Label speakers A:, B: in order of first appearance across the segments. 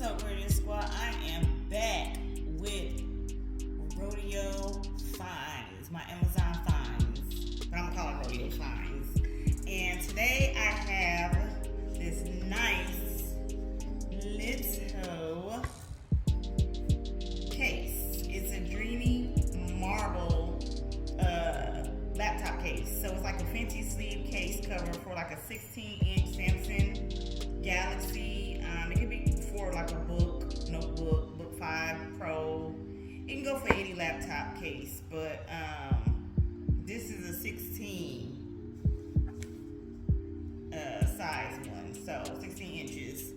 A: up, Radio Squad? I am back with Rodeo Finds, my Amazon finds, but I'm gonna call it Rodeo Finds. And today I have this nice little case. It's a dreamy marble laptop case. So it's like a fancy sleeve case cover for like a 16-inch Samsung Galaxy. It could be for like a book, notebook, book 5 Pro. You can go for any laptop case, but this is a 16 size one, so 16 inches.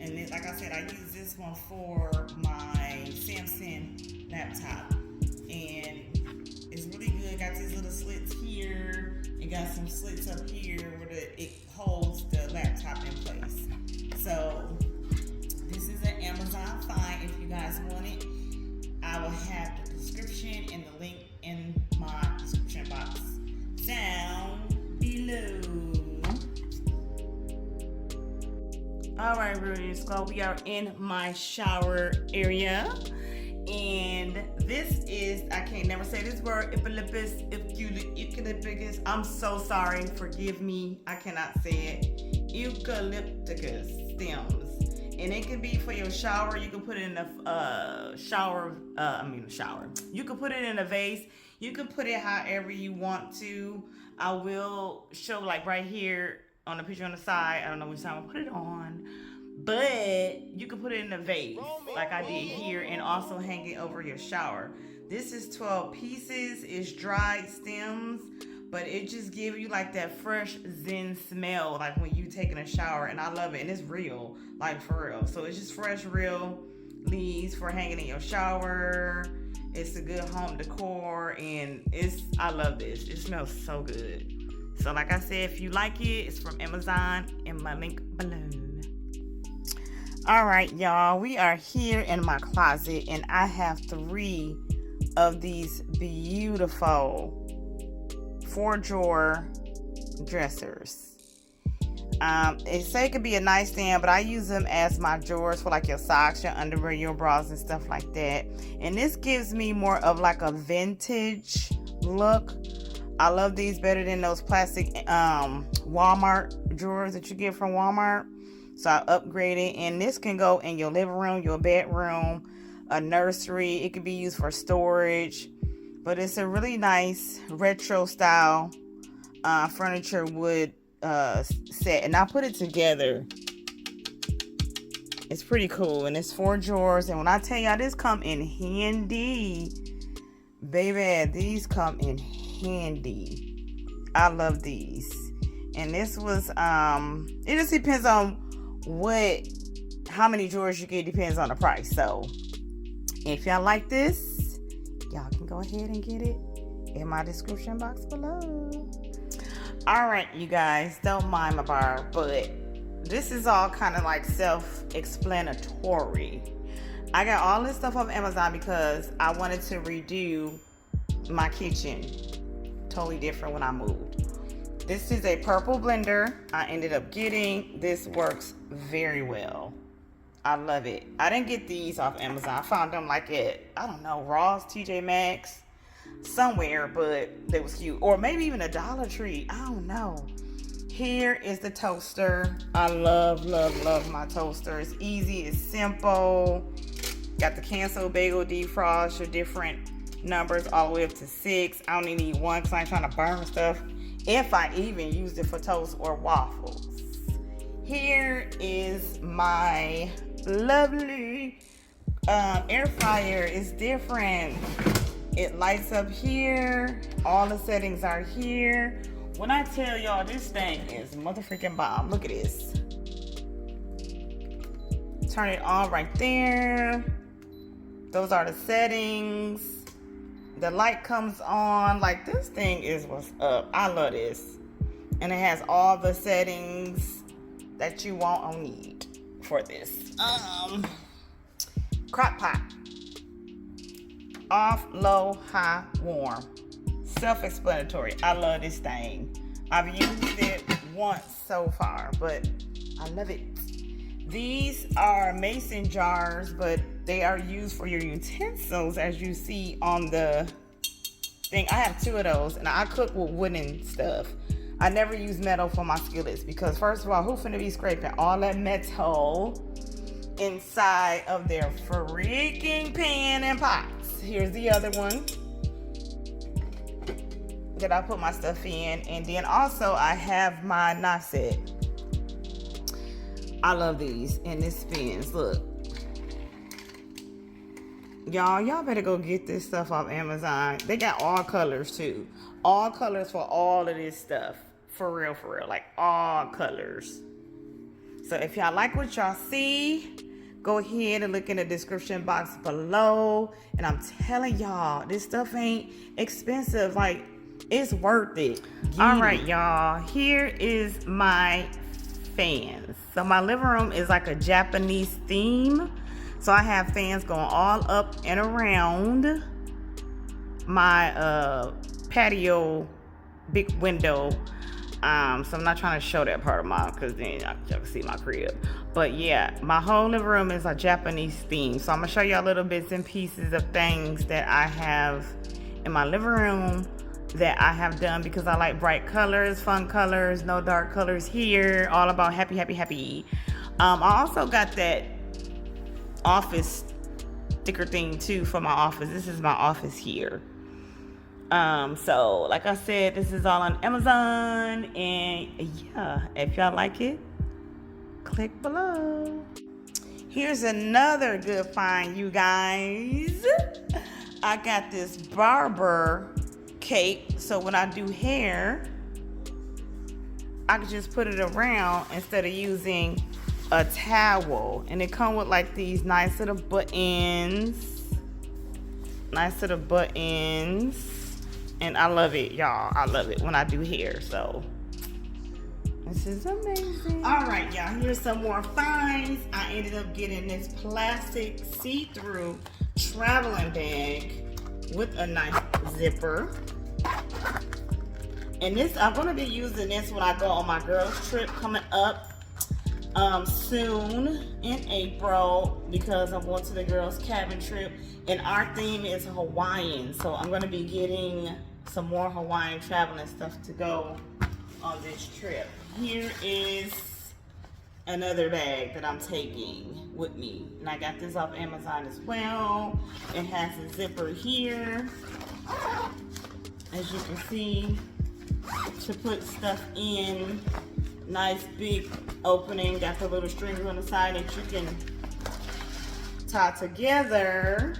A: And then, like I said, I use this one for my Samsung laptop, and it's really good. Got these little slits here. It got some slits up here where it holds the laptop in place. So this is an Amazon find. If you guys want it, I will have the description and the link in my description box down below. Alright, Radio Squad, we are in my shower area. And this is, I can't never say this word, eucalyptus. I'm so sorry, forgive me, I cannot say it. Eucalyptus stems. And it can be for your shower. You can put it in a shower. You can put it in a vase. You can put it however you want to. I will show like right here on the picture on the side. I don't know which side I'm gonna put it on. But you can put it in a vase like I did here and also hang it over your shower. This is 12 pieces. It's dried stems, but it just gives you like that fresh zen smell like when you taking a shower, and I love it. And it's real, like for real. So it's just fresh, real leaves for hanging in your shower. It's a good home decor, and I love this. It smells so good. So like I said, if you like it, it's from Amazon in my link below. All right, y'all, we are here in my closet, and I have 3 of these beautiful 4-drawer dressers. It say it could be a nightstand, but I use them as my drawers for like your socks, your underwear, your bras, and stuff like that. And this gives me more of like a vintage look. I love these better than those plastic Walmart drawers that you get from Walmart. So I upgraded, and this can go in your living room, your bedroom, a nursery. It can be used for storage, but it's a really nice retro style furniture wood set, and I put it together. It's pretty cool, and it's 4 drawers. And when I tell y'all, this come in handy, baby. These come in handy. I love these. And this was it just depends on how many drawers you get. Depends on the price. So if y'all like this, y'all can go ahead and get it in my description box below. All right, you guys, don't mind my bar, but this is all kind of like self-explanatory. I got all this stuff off Amazon because I wanted to redo my kitchen. Totally different when I moved. This is a purple blender I ended up getting. This works very well. I love it. I didn't get these off Amazon. I found them like at, I don't know, Ross, TJ Maxx, somewhere, but they was cute. Or maybe even a Dollar Tree. I don't know. Here is the toaster. I love, love, love my toaster. It's easy. It's simple. Got the cancel bagel defrost, your different numbers all the way up to 6. I only need 1 because I ain't trying to burn stuff, if I even use it for toast or waffles. Here is my lovely air fryer. It's different. It lights up here. All the settings are here. When I tell y'all, this thing is motherfucking bomb. Look at this. Turn it on right there. Those are the settings. The light comes on. Like, this thing is what's up. I love this. And it has all the settings that you want or need for this. Crock pot. Off, low, high, warm. Self-explanatory. I love this thing. I've used it once so far, but I love it. These are mason jars, but they are used for your utensils, as you see on the thing. I have 2 of those, and I cook with wooden stuff. I never use metal for my skillets because, first of all, who finna be scraping all that metal inside of their freaking pan and pots? Here's the other one that I put my stuff in. And then also I have my knife set. I love these, and this spins. Look, y'all better go get this stuff off Amazon. They got all colors too. All colors for all of this stuff. For real, like all colors. So if y'all like what y'all see, go ahead and look in the description box below. And I'm telling y'all, this stuff ain't expensive. Like, it's worth it. All right, y'all, here is my fans. So my living room is like a Japanese theme. So I have fans going all up and around my patio big window. So I'm not trying to show that part of mine because then y'all can see my crib. But yeah, my whole living room is a Japanese theme. So I'm gonna show y'all little bits and pieces of things that I have in my living room that I have done because I like bright colors, fun colors, no dark colors here. All about happy, happy, happy. I also got that office sticker thing too for my office. This is my office here. So like I said, this is all on Amazon, and yeah, if y'all like it, click below. Here's another good find, you guys. I got this barber cape, so when I do hair, I can just put it around instead of using a towel. And it come with like these nice little buttons. And I love it, y'all. I love it when I do hair. So this is amazing. All right, y'all, here's some more finds. I ended up getting this plastic see-through traveling bag with a nice zipper. And this, I'm gonna be using this when I go on my girls trip coming up soon in April, because I'm going to the girls cabin trip and our theme is Hawaiian. So I'm gonna be getting some more Hawaiian traveling stuff to go on this trip. Here is another bag that I'm taking with me, and I got this off Amazon as well. It has a zipper here, as you can see, to put stuff in. Nice big opening, got the little strings on the side that you can tie together.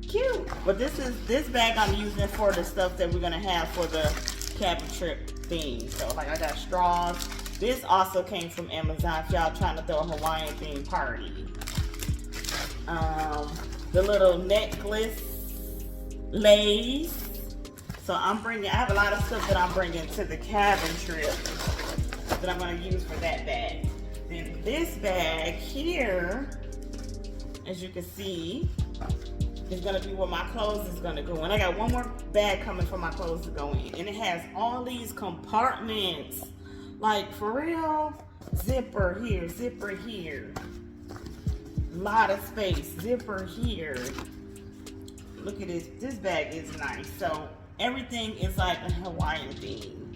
A: Cute. But this bag I'm using for the stuff that we're gonna have for the cabin trip theme. So like I got straws. This also came from Amazon if y'all trying to throw a Hawaiian themed party. The little necklace lace. So I have a lot of stuff that I'm bringing to the cabin trip that I'm gonna use for that bag. Then this bag here, as you can see, is gonna be where my clothes is gonna go in. I got one more bag coming for my clothes to go in. And it has all these compartments. Like, for real, zipper here, zipper here. Lot of space, zipper here. Look at this, this bag is nice. So everything is like a Hawaiian theme.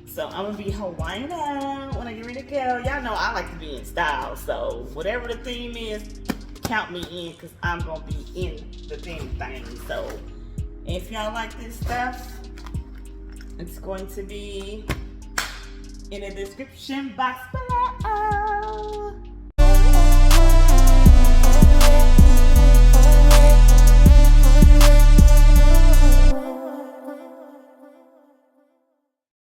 A: So I'm gonna be Hawaiian out when I get ready to go. Y'all know I like to be in style. So whatever the theme is, count me in, because I'm gonna be in the theme thing. So if y'all like this stuff, it's going to be in the description box below.